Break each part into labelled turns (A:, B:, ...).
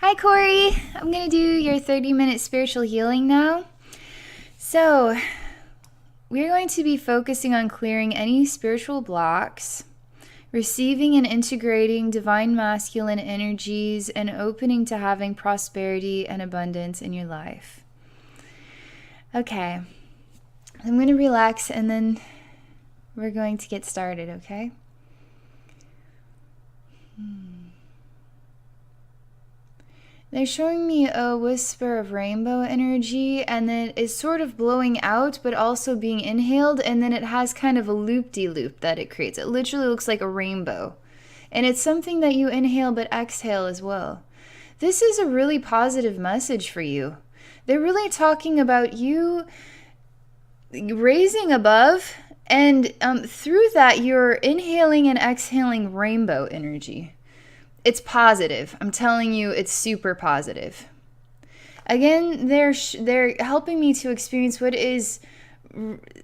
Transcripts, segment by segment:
A: Hi, Corey. I'm going to do your 30-minute spiritual healing now. So, we're going to be focusing on clearing any spiritual blocks, receiving and integrating divine masculine energies, and opening to having prosperity and abundance in your life. Okay, I'm going to relax and then we're going to get started, okay? They're showing me a whisper of rainbow energy, and then it's sort of blowing out, but also being inhaled, and then it has kind of a loop-de-loop that it creates. It literally looks like a rainbow. And it's something that you inhale but exhale as well. This is a really positive message for you. They're really talking about you raising above, and through that, you're inhaling and exhaling rainbow energy. It's positive. I'm telling you, it's super positive. Again, they're helping me to experience what is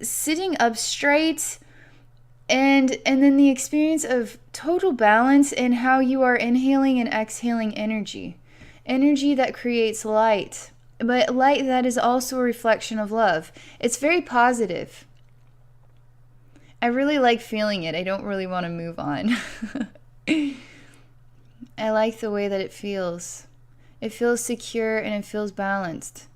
A: sitting up straight, and then the experience of total balance in how you are inhaling and exhaling energy that creates light, but light that is also a reflection of love. It's very positive. I really like feeling it. I don't really want to move on. I like the way that it feels. It feels secure and it feels balanced.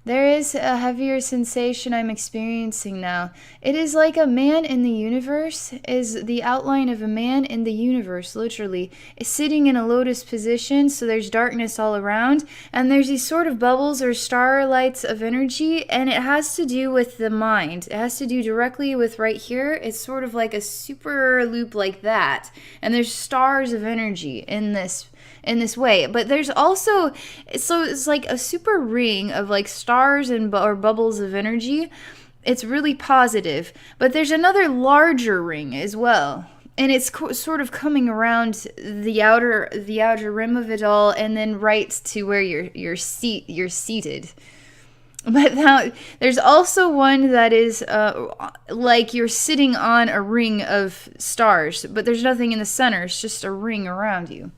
A: There is a heavier sensation I'm experiencing now. It is like a man in the universe, is the outline of a man in the universe, literally, is sitting in a lotus position, so there's darkness all around, and there's these sort of bubbles or starlights of energy, and it has to do with the mind. It has to do directly with right here. It's sort of like a super loop like that, and there's stars of energy in this way, but there's also, so it's like a super ring of like stars and or bubbles of energy. It's really positive, but there's another larger ring as well, and it's sort of coming around the outer rim of it all, and then right to where you're seated. But now there's also one that is like you're sitting on a ring of stars, but there's nothing in the center. It's just a ring around you.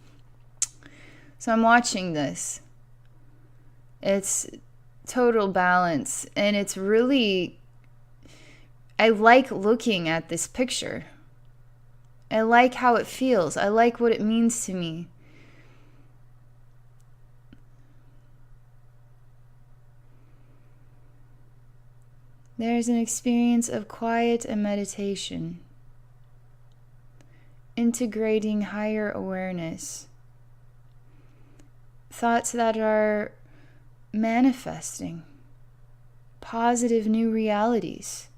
A: So I'm watching this. It's total balance, and it's really, I like looking at this picture. I like how it feels. I like what it means to me. There's an experience of quiet and meditation, integrating higher awareness. Thoughts that are manifesting positive new realities.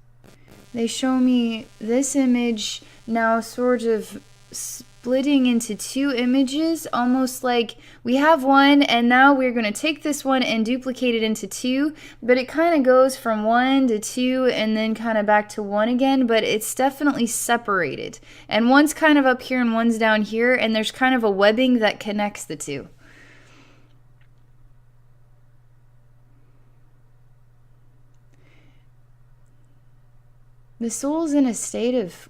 A: They show me this image now sort of splitting into two images, almost like we have one and now we're going to take this one and duplicate it into two, but it kind of goes from one to two and then kind of back to one again, but it's definitely separated. And one's kind of up here and one's down here, and there's kind of a webbing that connects the two. The soul's in a state of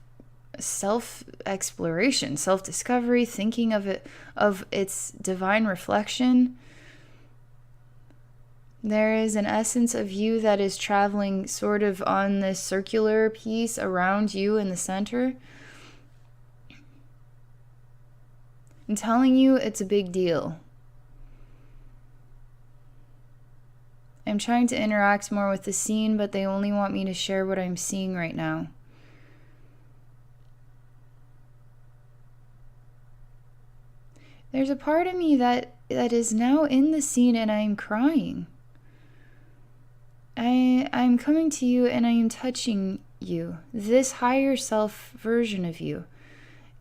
A: self-exploration, self-discovery, thinking of its divine reflection. There is an essence of you that is traveling sort of on this circular piece around you in the center, and telling you it's a big deal. I'm trying to interact more with the scene, but they only want me to share what I'm seeing right now. There's a part of me that is now in the scene, and I'm crying. I'm coming to you and I am touching you, this higher self version of you.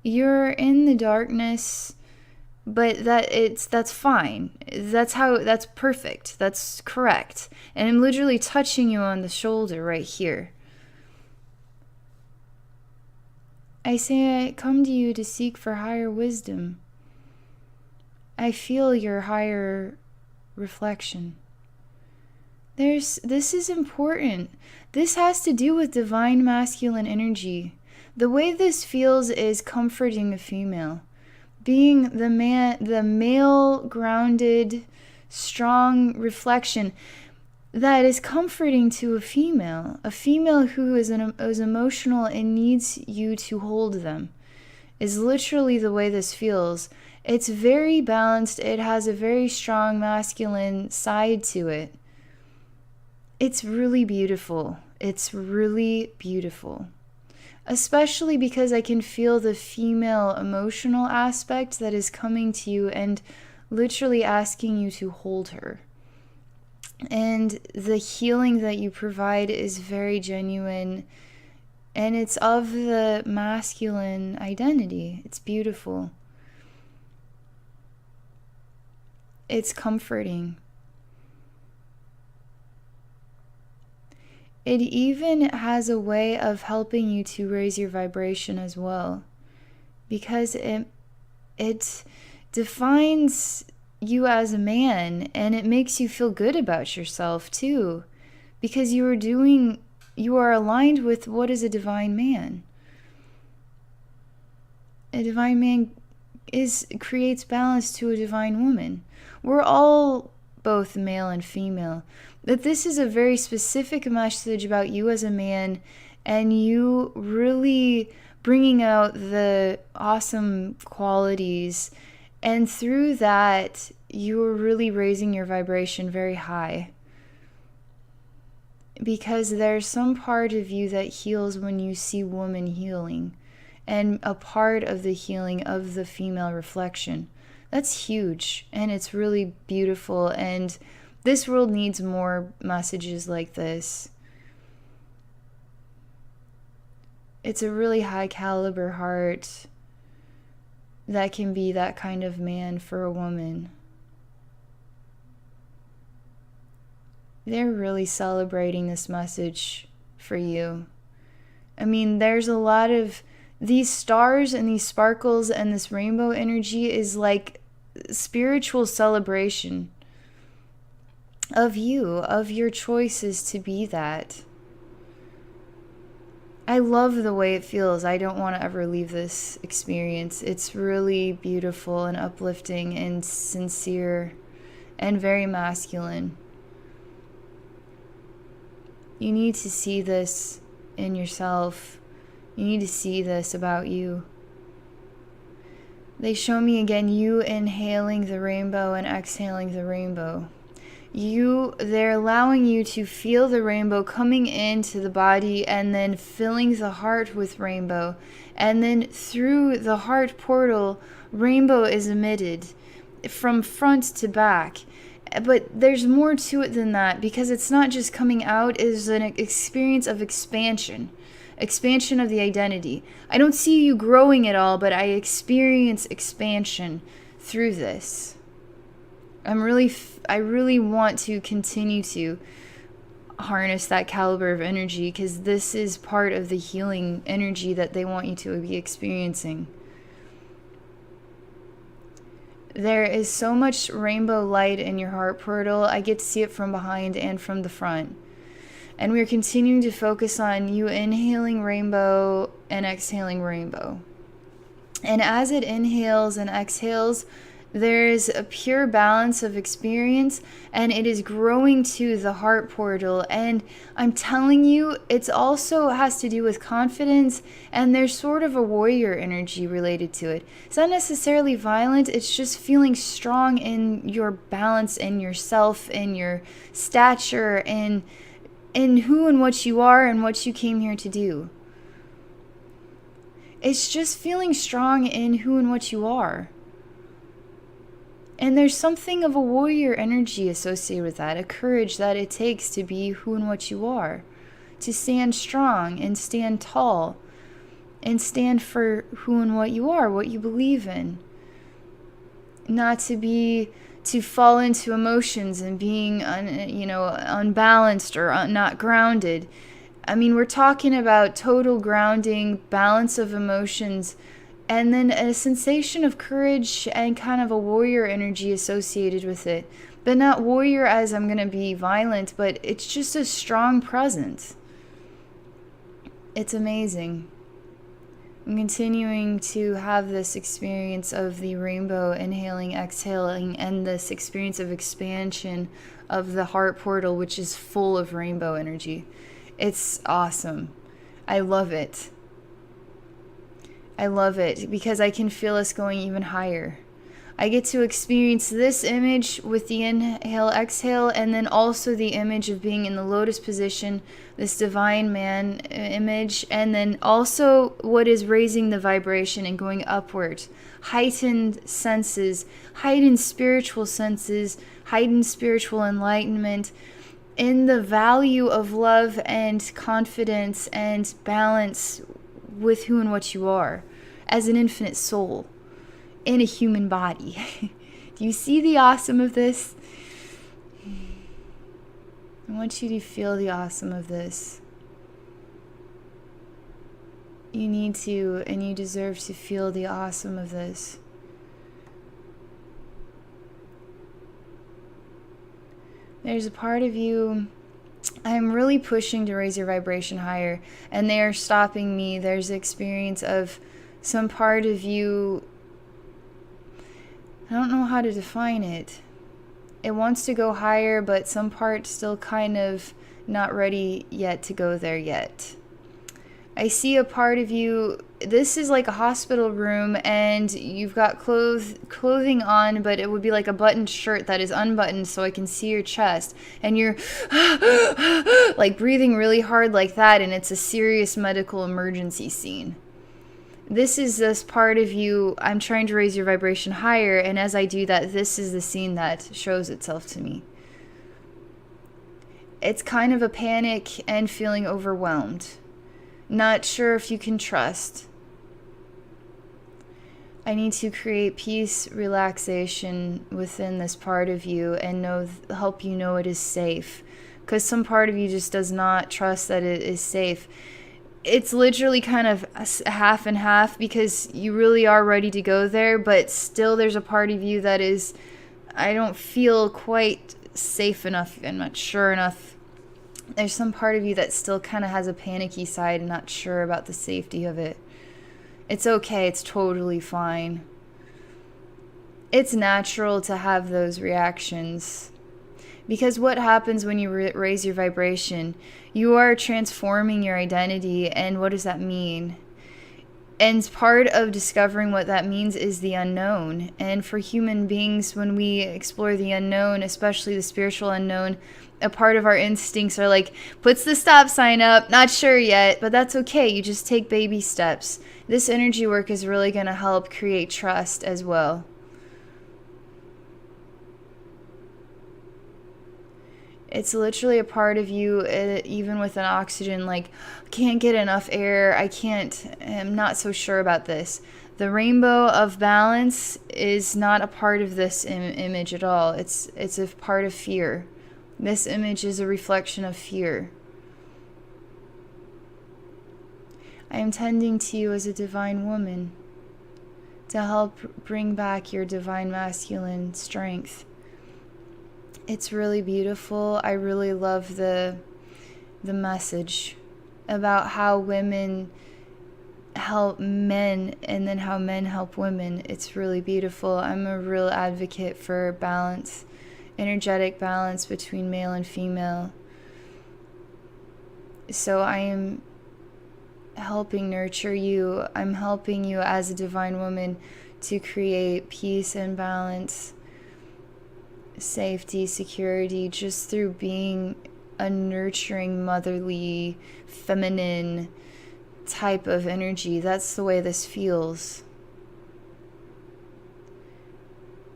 A: You're in the darkness, but that's fine. That's perfect. That's correct. And I'm literally touching you on the shoulder right here. I say I come to you to seek for higher wisdom. I feel your higher reflection. This is important. This has to do with divine masculine energy. The way this feels is comforting a female. being the male grounded, strong reflection that is comforting to a female who is emotional and needs you to hold them, is literally the way this feels. It's very balanced. It has a very strong masculine side to it. It's really beautiful. It's really beautiful. Especially because I can feel the female emotional aspect that is coming to you and literally asking you to hold her. And the healing that you provide is very genuine, and it's of the masculine identity. It's beautiful. It's comforting. It even has a way of helping you to raise your vibration as well, because it defines you as a man, and it makes you feel good about yourself too, because you are aligned with what is a divine man. A divine man creates balance to a divine woman. We're all both male and female, but this is a very specific message about you as a man, and you really bringing out the awesome qualities. And through that, you're really raising your vibration very high. Because there's some part of you that heals when you see woman healing. And a part of the healing of the female reflection. That's huge. And it's really beautiful. And this world needs more messages like this. It's a really high caliber heart that can be that kind of man for a woman. They're really celebrating this message for you. I mean, there's a lot of these stars and these sparkles and this rainbow energy is like spiritual celebration of you, of your choices to be that. I love the way it feels. I don't want to ever leave this experience. It's really beautiful and uplifting and sincere and very masculine. You need to see this in yourself. You need to see this about you. They show me again you inhaling the rainbow and exhaling the rainbow. They're allowing you to feel the rainbow coming into the body and then filling the heart with rainbow. And then through the heart portal, rainbow is emitted from front to back. But there's more to it than that, because it's not just coming out, it's an experience of expansion of the identity. I don't see you growing at all, but I experience expansion through this. I really want to continue to harness that caliber of energy, because this is part of the healing energy that they want you to be experiencing. There is so much rainbow light in your heart portal. I get to see it from behind and from the front. And we're continuing to focus on you inhaling rainbow and exhaling rainbow. And as it inhales and exhales, there is a pure balance of experience, and it is growing to the heart portal. And I'm telling you, it also has to do with confidence, and there's sort of a warrior energy related to it. It's not necessarily violent, it's just feeling strong in your balance, in yourself, in your stature, in who and what you are and what you came here to do. It's just feeling strong in who and what you are. And there's something of a warrior energy associated with that, a courage that it takes to be who and what you are, to stand strong and stand tall and stand for who and what you are, what you believe in. Not to fall into emotions and being unbalanced or not grounded. I mean, we're talking about total grounding, balance of emotions, and then a sensation of courage and kind of a warrior energy associated with it. But not warrior as I'm going to be violent, but it's just a strong presence. It's amazing. I'm continuing to have this experience of the rainbow, inhaling, exhaling, and this experience of expansion of the heart portal, which is full of rainbow energy. It's awesome. I love it. I love it because I can feel us going even higher. I get to experience this image with the inhale, exhale, and then also the image of being in the lotus position, this divine man image, and then also what is raising the vibration and going upward. Heightened senses, heightened spiritual senses, heightened spiritual enlightenment in the value of love and confidence and balance with who and what you are as an infinite soul in a human body. Do you see the awesome of this? I want you to feel the awesome of this. You need to, and you deserve to feel the awesome of this. There's a part of you, I'm really pushing to raise your vibration higher, and they are stopping me. There's the experience of some part of you, I don't know how to define it. It wants to go higher, but some part still kind of not ready yet to go there yet. I see a part of you, this is like a hospital room, and you've got clothing on, but it would be like a buttoned shirt that is unbuttoned so I can see your chest. And you're like breathing really hard like that, and it's a serious medical emergency scene. This is this part of you, I'm trying to raise your vibration higher, and as I do that, this is the scene that shows itself to me. It's kind of a panic and feeling overwhelmed. Not sure if you can trust. I need to create peace, relaxation within this part of you and help you know it is safe. Because some part of you just does not trust that it is safe. It's literally kind of half and half because you really are ready to go there, but still there's a part of you that is, I don't feel quite safe enough and not sure enough. There's some part of you that still kind of has a panicky side and not sure about the safety of it. It's okay. It's totally fine. It's natural to have those reactions. Because what happens when you raise your vibration? You are transforming your identity, and what does that mean? And part of discovering what that means is the unknown. And for human beings, when we explore the unknown, especially the spiritual unknown, a part of our instincts are like, puts the stop sign up, not sure yet, but that's okay. You just take baby steps. This energy work is really going to help create trust as well. It's literally a part of you, even with an oxygen, like, can't get enough air. I'm not so sure about this. The rainbow of balance is not a part of this image at all. It's a part of fear. This image is a reflection of fear. I am tending to you as a divine woman to help bring back your divine masculine strength. It's really beautiful. I really love the message about how women help men and then how men help women. It's really beautiful. I'm a real advocate for balance, energetic balance between male and female. So I am helping nurture you. I'm helping you as a divine woman to create peace and balance, safety, security, just through being a nurturing, motherly, feminine type of energy. That's the way this feels.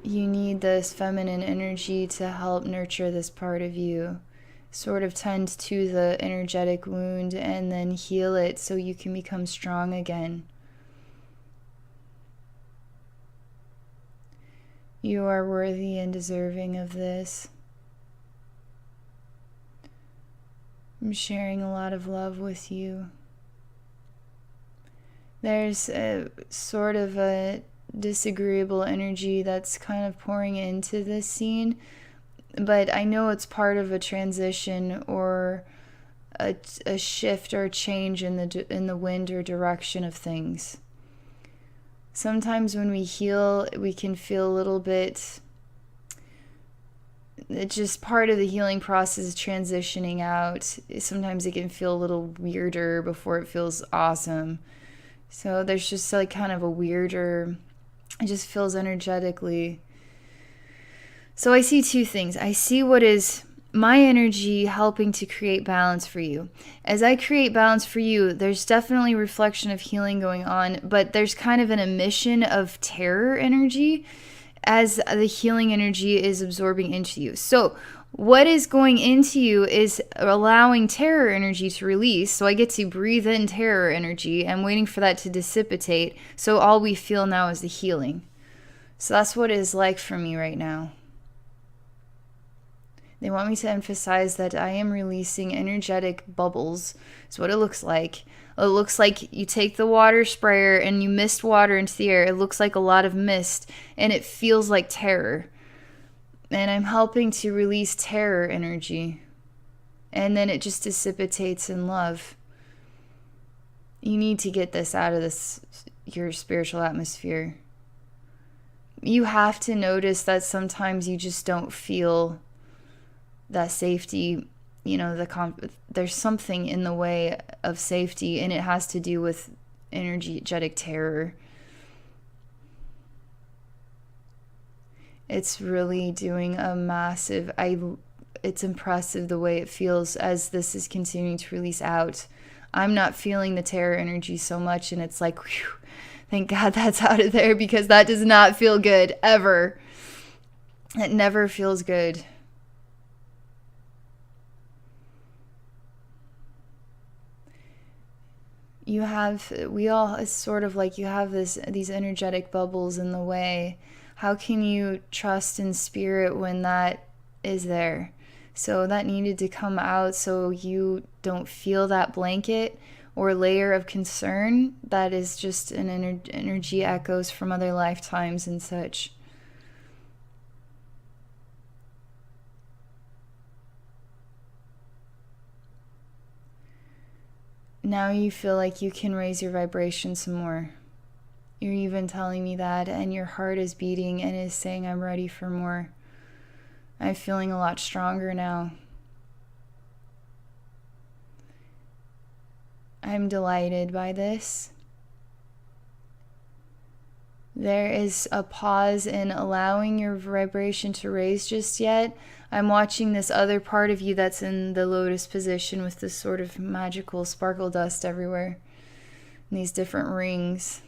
A: You need this feminine energy to help nurture this part of you, sort of tend to the energetic wound and then heal it so you can become strong again. You are worthy and deserving of this. I'm sharing a lot of love with you. There's a sort of a disagreeable energy that's kind of pouring into this scene, but I know it's part of a transition or a shift or a change in the wind or direction of things. Sometimes when we heal, we can feel a little bit, it's just part of the healing process is transitioning out. Sometimes it can feel a little weirder before it feels awesome. So there's just like kind of a weirder, it just feels energetically. So I see two things. I see what is my energy helping to create balance for you. As I create balance for you, there's definitely reflection of healing going on, but there's kind of an emission of terror energy as the healing energy is absorbing into you. So what is going into you is allowing terror energy to release. So I get to breathe in terror energy. I'm waiting for that to dissipate. So all we feel now is the healing. So that's what it is like for me right now. They want me to emphasize that I am releasing energetic bubbles. It's what it looks like. It looks like you take the water sprayer and you mist water into the air. It looks like a lot of mist and it feels like terror. And I'm helping to release terror energy. And then it just dissipates in love. You need to get this out of your spiritual atmosphere. You have to notice that sometimes you just don't feel that safety, there's something in the way of safety, and it has to do with energetic terror. It's really doing a massive, it's impressive the way it feels as this is continuing to release out. I'm not feeling the terror energy so much, and it's like, whew, thank God that's out of there, because that does not feel good, ever. It never feels good. It's sort of like you have these energetic bubbles in the way. How can you trust in spirit when that is there? So that needed to come out so you don't feel that blanket or layer of concern that is just an energy echoes from other lifetimes and such. Now you feel like you can raise your vibration some more. You're even telling me that, and your heart is beating and is saying, I'm ready for more. I'm feeling a lot stronger now. I'm delighted by this. There is a pause in allowing your vibration to raise just yet. I'm watching this other part of you that's in the lotus position with this sort of magical sparkle dust everywhere. And these different rings.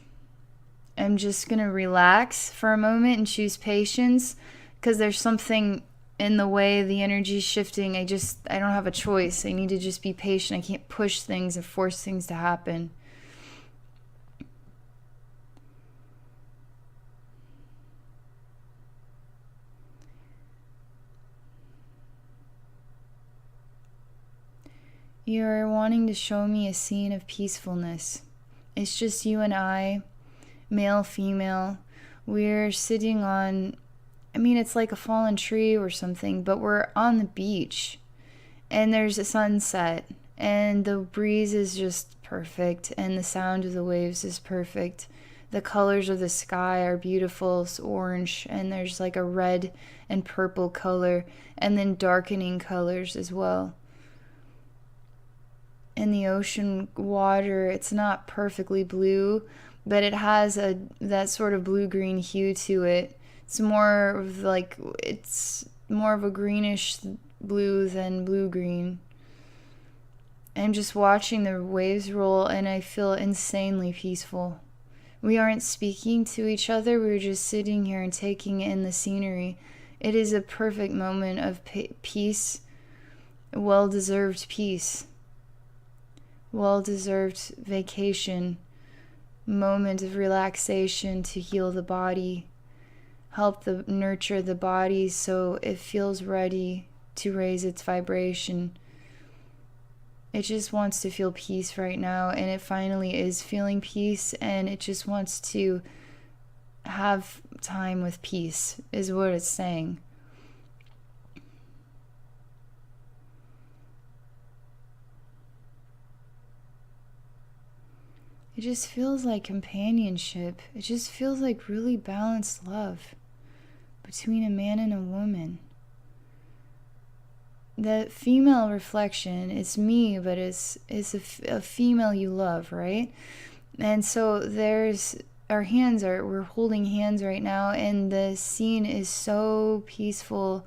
A: I'm just going to relax for a moment and choose patience, because there's something in the way the energy is shifting. I don't have a choice. I need to just be patient. I can't push things and force things to happen. You're wanting to show me a scene of peacefulness. It's just you and I, male, female. We're sitting on, it's like a fallen tree or something, but we're on the beach. And there's a sunset. And the breeze is just perfect. And the sound of the waves is perfect. The colors of the sky are beautiful. It's orange. And there's like a red and purple color. And then darkening colors as well. In the ocean water, it's not perfectly blue, but it has that sort of blue-green hue to it. It's more of a greenish blue than blue-green. I'm just watching the waves roll, and I feel insanely peaceful. We aren't speaking to each other, we're just sitting here and taking in the scenery. It is a perfect moment of peace, well-deserved peace. Well-deserved vacation, moment of relaxation to heal the body, help nurture the body so it feels ready to raise its vibration. It just wants to feel peace right now, and it finally is feeling peace, and it just wants to have time with peace, is what it's saying. It just feels like companionship. It just feels like really balanced love between a man and a woman. The female reflection is me, but it's a female you love, right? And so we're holding hands right now, and the scene is so peaceful.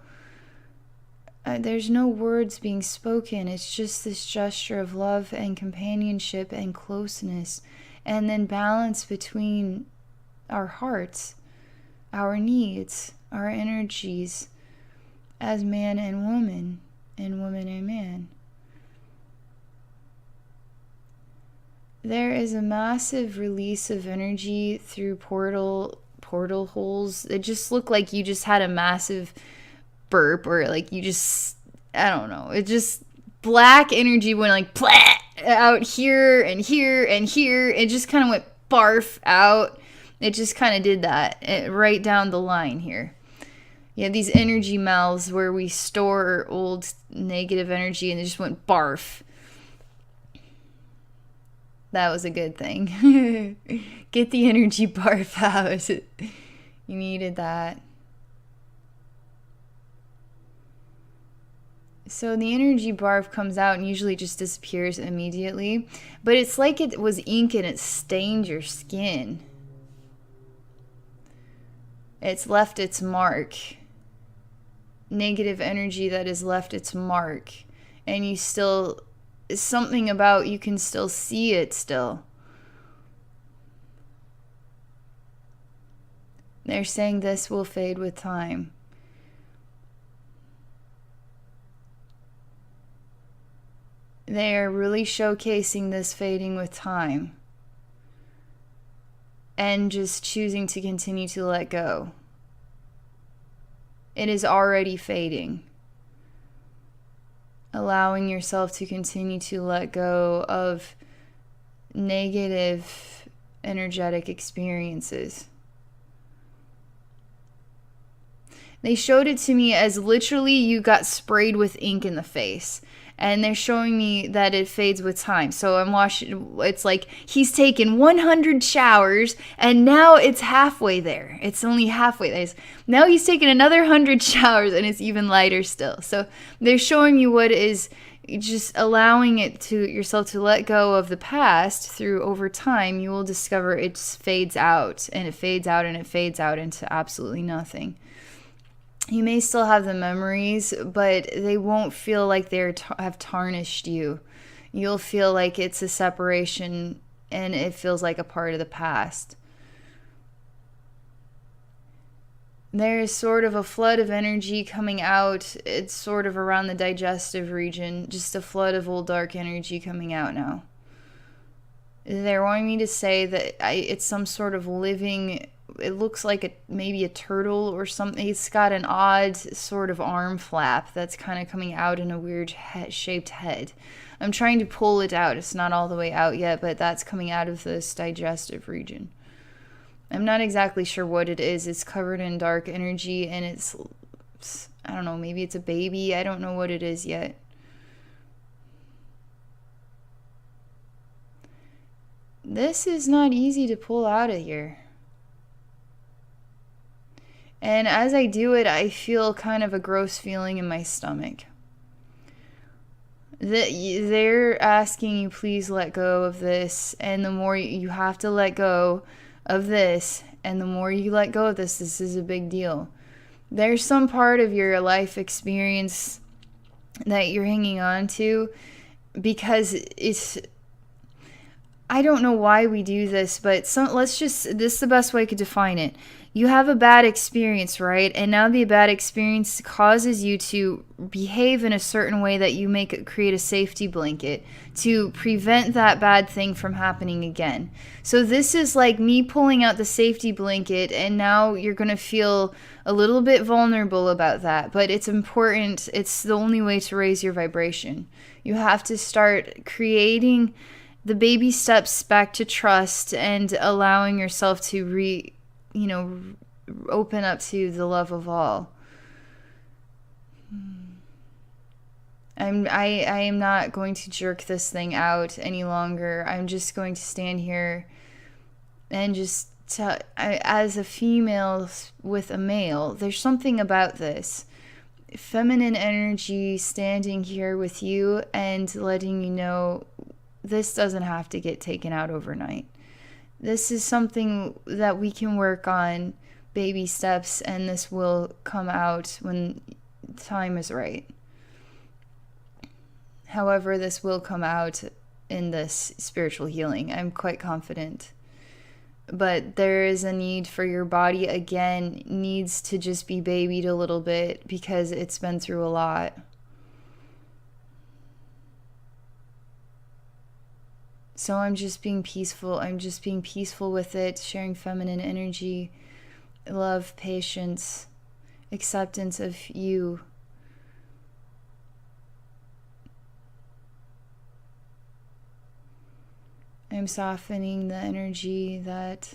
A: There's no words being spoken. It's just this gesture of love and companionship and closeness, and then balance between our hearts, our needs, our energies as man and woman and man. There is a massive release of energy through portal holes. It just looked like you just had a massive burp, or like you just, I don't know, it just black energy went like out here and here and here. It just kind of went barf out. It just kind of did that right down the line here. Yeah, these energy mouths where we store old negative energy, and it just went barf. That was a good thing. Get the energy barf out. You needed that. So the energy barf comes out and usually just disappears immediately. But it's like it was ink and it stained your skin. It's left its mark. Negative energy that has left its mark. And you still, something about you can still see it still. They're saying this will fade with time. They are really showcasing this fading with time. And just choosing to continue to let go. It is already fading. Allowing yourself to continue to let go of negative energetic experiences. They showed it to me as literally you got sprayed with ink in the face. And they're showing me that it fades with time. So I'm watching, it's like he's taken 100 showers and now it's halfway there. It's only halfway there. Now he's taken another 100 showers and it's even lighter still. So they're showing you what is just allowing it to yourself to let go of the past through over time. You will discover it fades out and it fades out and it fades out into absolutely nothing. You may still have the memories, but they won't feel like they have tarnished you. You'll feel like it's a separation and it feels like a part of the past. There is sort of a flood of energy coming out. It's sort of around the digestive region, just a flood of old dark energy coming out now. They're wanting me to say that it's some sort of living, it looks like maybe a turtle or something. It's got an odd sort of arm flap that's kind of coming out in a weird shaped head. I'm trying to pull it out. It's not all the way out yet, but that's coming out of this digestive region. I'm not exactly sure what it is. It's covered in dark energy and it's, I don't know, maybe it's a baby. I don't know what it is yet. This is not easy to pull out of here. And as I do it, I feel kind of a gross feeling in my stomach. They're asking you, please let go of this. And the more you have to let go of this, and the more you let go of this is a big deal. There's some part of your life experience that you're hanging on to because it's, I don't know why we do this, but this is the best way I could define it. You have a bad experience, right? And now the bad experience causes you to behave in a certain way that you create a safety blanket to prevent that bad thing from happening again. So this is like me pulling out the safety blanket, and now you're going to feel a little bit vulnerable about that. But it's important. It's the only way to raise your vibration. You have to start creating the baby steps back to trust and allowing yourself to open up to the love of all. I am not going to jerk this thing out any longer. I'm just going to stand here and just as a female with a male, there's something about this feminine energy standing here with you and letting you know this doesn't have to get taken out overnight. This is something that we can work on, baby steps, and this will come out when time is right. However, this will come out in this spiritual healing. I'm quite confident. But there is a need for your body, again, needs to just be babied a little bit because it's been through a lot. So I'm just being peaceful. I'm just being peaceful with it, sharing feminine energy, love, patience, acceptance of you. I'm softening the energy that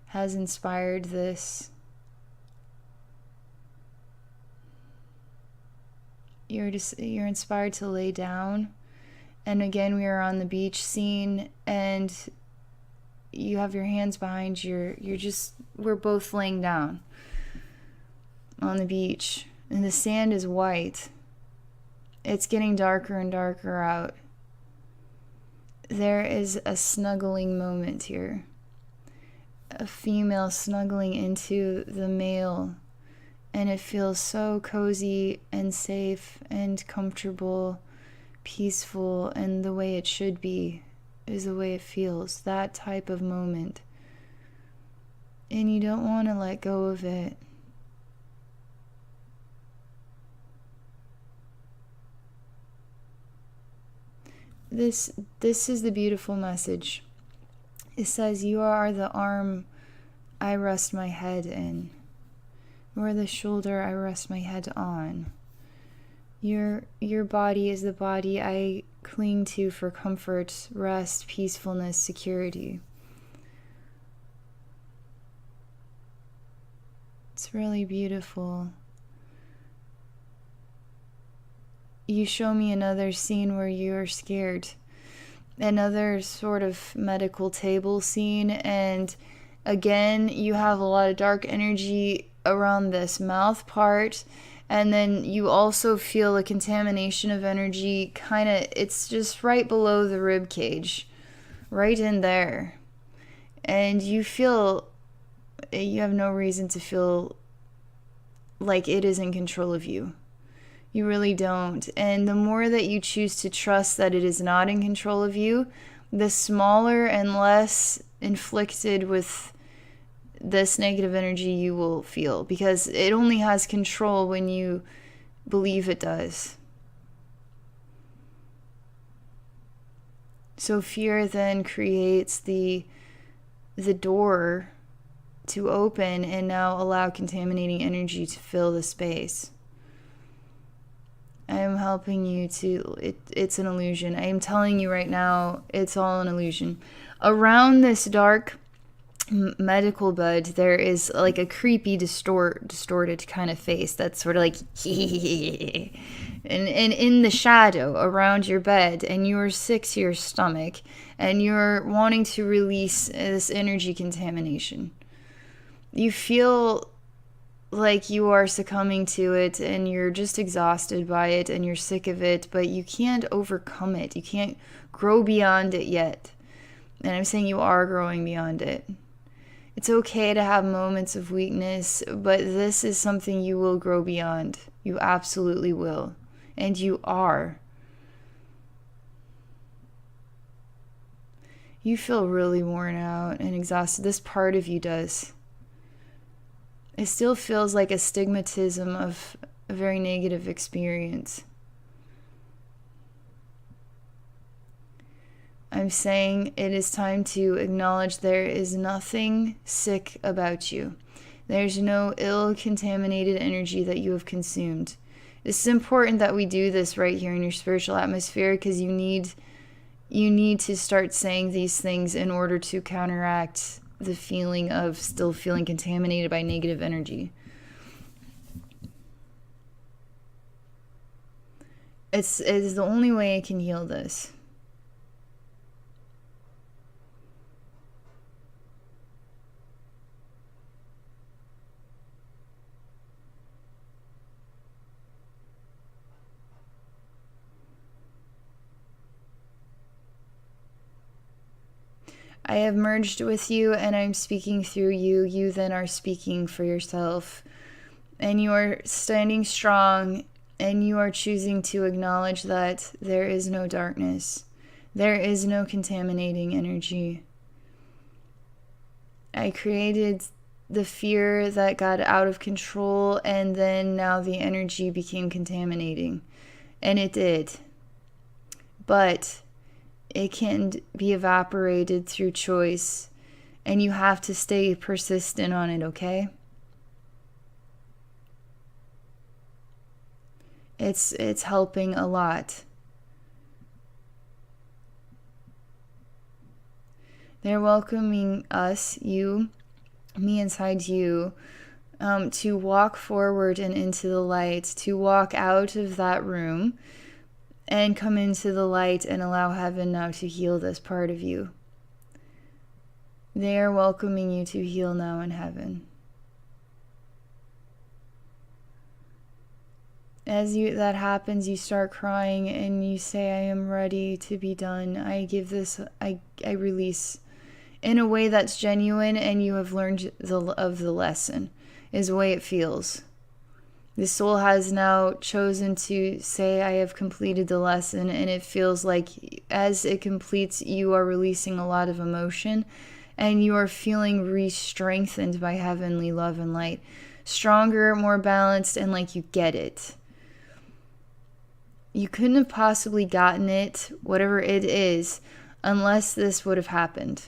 A: has inspired this. You're inspired to lay down. And again, we are on the beach scene, and you have your hands behind we're both laying down on the beach, and the sand is white. It's getting darker and darker out. There is a snuggling moment here. A female snuggling into the male, and it feels so cozy and safe and comfortable, peaceful, and the way it should be is the way it feels, that type of moment. And you don't want to let go of it. This is the beautiful message. It says, you are the arm I rest my head in. You are the shoulder I rest my head on. Your body is the body I cling to for comfort, rest, peacefulness, security. It's really beautiful. You show me another scene where you're scared. Another sort of medical table scene, and again, you have a lot of dark energy around this mouth part, and then you also feel a contamination of energy it's just right below the rib cage, right in there. And you have no reason to feel like it is in control of you. You really don't. And the more that you choose to trust that it is not in control of you, the smaller and less inflicted with this negative energy you will feel, because it only has control when you believe it does. So fear then creates the door to open and now allow contaminating energy to fill the space. I am helping you it's an illusion. I am telling you right now, it's all an illusion. Around this dark medical bed, there is like a creepy, distorted kind of face that's sort of like, and in the shadow around your bed, and you're sick to your stomach, and you're wanting to release this energy contamination. You feel like you are succumbing to it, and you're just exhausted by it, and you're sick of it, but you can't overcome it. You can't grow beyond it yet. And I'm saying you are growing beyond it. It's okay to have moments of weakness, but this is something you will grow beyond. You absolutely will. And you are. You feel really worn out and exhausted. This part of you does. It still feels like a stigmatism of a very negative experience. I'm saying it is time to acknowledge there is nothing sick about you. There's no ill-contaminated energy that you have consumed. This is important that we do this right here in your spiritual atmosphere, because you need to start saying these things in order to counteract the feeling of still feeling contaminated by negative energy. It's the only way it can heal this. I have merged with you and I'm speaking through you. You then are speaking for yourself. And you are standing strong and you are choosing to acknowledge that there is no darkness. There is no contaminating energy. I created the fear that got out of control, and then now the energy became contaminating. And it did. But it can be evaporated through choice, and you have to stay persistent on it, okay? It's helping a lot. They're welcoming us, you, me inside you, to walk forward and into the light, to walk out of that room and come into the light and allow heaven now to heal this part of you. They are welcoming you to heal now in heaven. As that happens, you start crying and you say, I am ready to be done. I give this, I release. In a way that's genuine, and you have learned of the lesson, is the way it feels. The soul has now chosen to say, I have completed the lesson, and it feels like as it completes, you are releasing a lot of emotion, and you are feeling re-strengthened by heavenly love and light. Stronger, more balanced, and like you get it. You couldn't have possibly gotten it, whatever it is, unless this would have happened.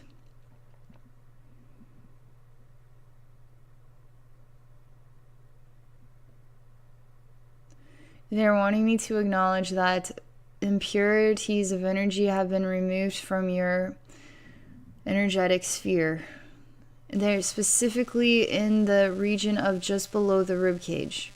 A: They're wanting me to acknowledge that impurities of energy have been removed from your energetic sphere. They're specifically in the region of just below the rib cage.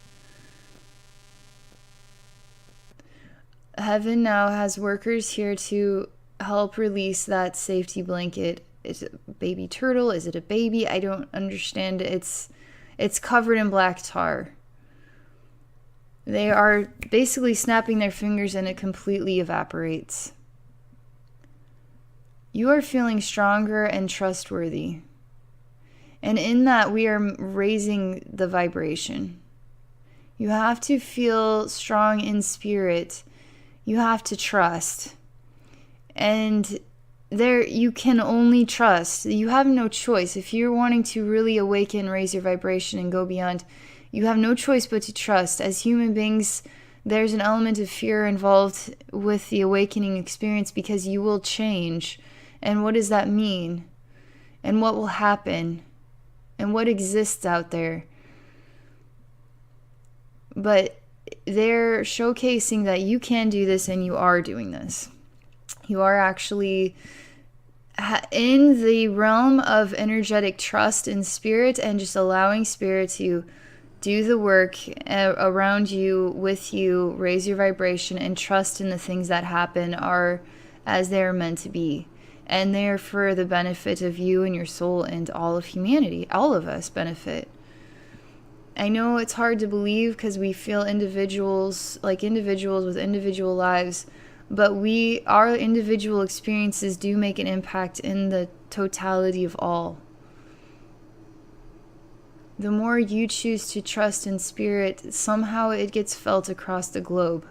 A: Heaven now has workers here to help release that safety blanket. Is it a baby turtle? Is it a baby? I don't understand. It's covered in black tar. They are basically snapping their fingers and it completely evaporates. You are feeling stronger and trustworthy. And in that, we are raising the vibration. You have to feel strong in spirit. You have to trust. And there, you can only trust. You have no choice. If you're wanting to really awaken, raise your vibration, and go beyond, you have no choice but to trust. As human beings, there's an element of fear involved with the awakening experience because you will change. And what does that mean? And what will happen? And what exists out there? But they're showcasing that you can do this and you are doing this. You are actually in the realm of energetic trust in spirit and just allowing spirit to do the work around you, with you, raise your vibration, and trust in the things that happen are as they are meant to be. And they're for the benefit of you and your soul and all of humanity. All of us benefit. I know it's hard to believe because we feel individuals with individual lives, but our individual experiences do make an impact in the totality of all. The more you choose to trust in spirit, somehow it gets felt across the globe.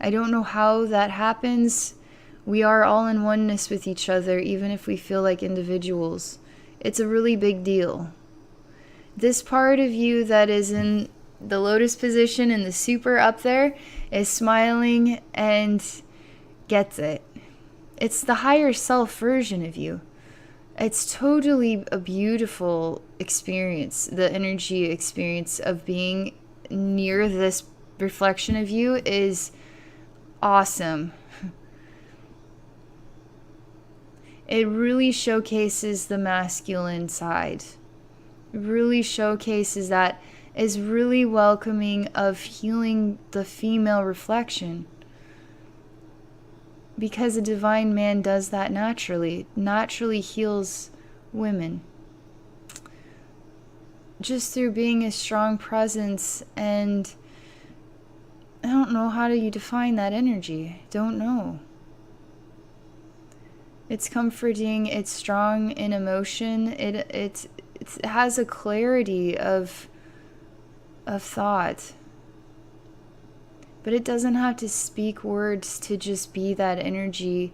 A: I don't know how that happens. We are all in oneness with each other, even if we feel like individuals. It's a really big deal. This part of you that is in the lotus position in the super up there is smiling and gets it. It's the higher self version of you. It's totally a beautiful experience. The energy experience of being near this reflection of you is awesome. It really showcases the masculine side. It really showcases that, is really welcoming of healing the female reflection. because a divine man does that naturally heals women. Just through being a strong presence, and I don't know how do you define that energy. Don't know. It's comforting, it's strong in emotion, it has a clarity of thought. But it doesn't have to speak words to just be that energy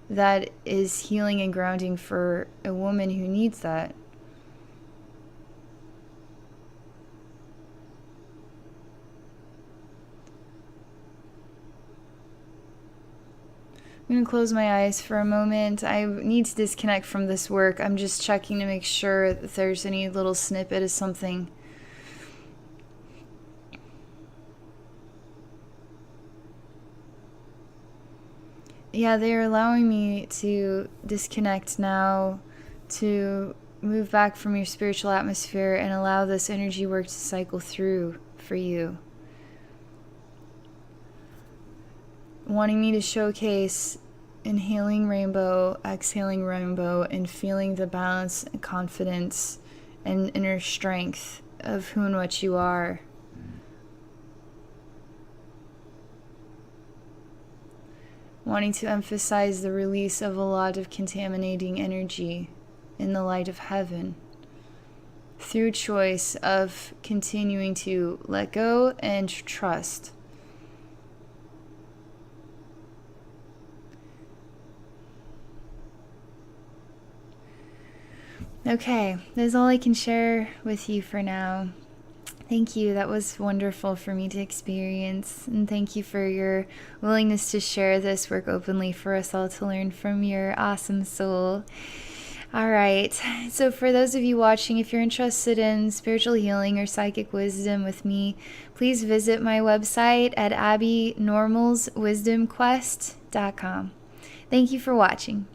A: that is healing and grounding for a woman who needs that. I'm going to close my eyes for a moment. I need to disconnect from this work. I'm just checking to make sure if there's any little snippet of something. Yeah, they're allowing me to disconnect now, to move back from your spiritual atmosphere and allow this energy work to cycle through for you. Wanting me to showcase inhaling rainbow, exhaling rainbow, and feeling the balance and confidence and inner strength of who and what you are. Wanting to emphasize the release of a lot of contaminating energy in the light of heaven through choice of continuing to let go and trust. Okay, that's all I can share with you for now. Thank you. That was wonderful for me to experience. And thank you for your willingness to share this work openly for us all to learn from your awesome soul. All right. So for those of you watching, if you're interested in spiritual healing or psychic wisdom with me, please visit my website at abbynormalswisdomquest.com. Thank you for watching.